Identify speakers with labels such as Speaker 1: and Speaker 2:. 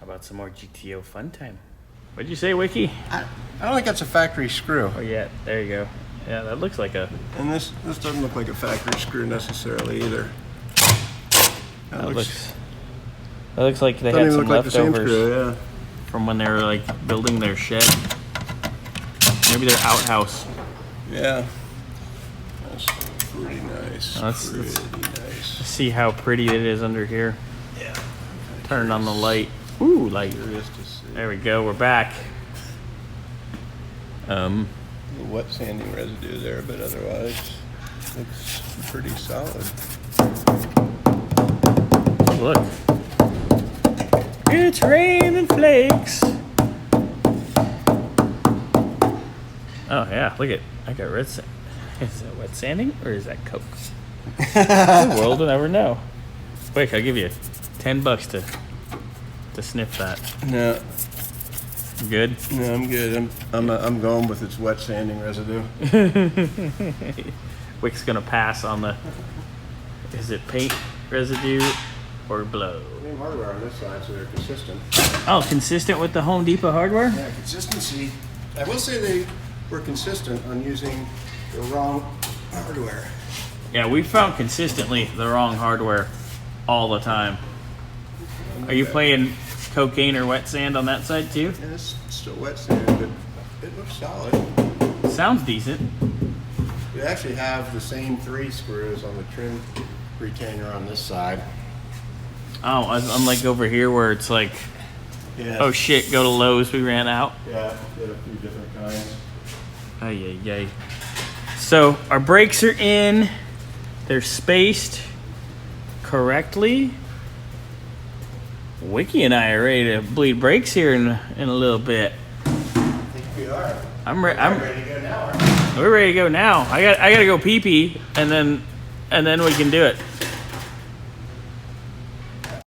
Speaker 1: about some more GTO fun time? What'd you say, Wicky?
Speaker 2: I don't think that's a factory screw.
Speaker 1: Oh yeah, there you go. Yeah, that looks like a...
Speaker 2: And this doesn't look like a factory screw necessarily either.
Speaker 1: That looks like they had some leftovers from when they were like building their shed. Maybe their outhouse.
Speaker 2: Yeah. That's pretty nice.
Speaker 1: Let's
Speaker 2: nice.
Speaker 1: See how pretty it is under here.
Speaker 2: Yeah.
Speaker 1: Turn on the light. Ooh, light. There we go. We're back.
Speaker 2: A little wet sanding residue there, but otherwise looks pretty solid.
Speaker 1: Look. It's raining flakes. Oh yeah, look at I got red sand. Is that wet sanding or is that Coke? The world will never know. Wick, I'll give you $10 to sniff that.
Speaker 2: No.
Speaker 1: Good?
Speaker 2: No, I'm good. I'm going with its wet sanding residue.
Speaker 1: Wick's gonna pass on the. Is it paint residue or blow?
Speaker 2: Same hardware on this side, so they're consistent.
Speaker 1: Oh, consistent with the Home Depot hardware?
Speaker 2: Yeah, consistency. I will say they were consistent on using the wrong hardware.
Speaker 1: Yeah, we found consistently the wrong hardware all the time. Are you playing cocaine or wet sand on that side too?
Speaker 2: Yeah, it's still wet sand, but it looks solid.
Speaker 1: Sounds decent.
Speaker 2: We actually have the same 3 screws on the trim retainer on this side.
Speaker 1: Oh, unlike over here where it's like,
Speaker 2: Yeah.
Speaker 1: oh shit, go to Lowe's, we ran out.
Speaker 2: Yeah, did a few different kinds.
Speaker 1: Ay, ay, ay. So our brakes are in. They're spaced correctly. Wicky and I are ready to bleed brakes here in a little bit.
Speaker 2: I think we are.
Speaker 1: I'm
Speaker 2: ready to go now, aren't we?
Speaker 1: We're ready to go now. I got to go pee pee, and then we can do it.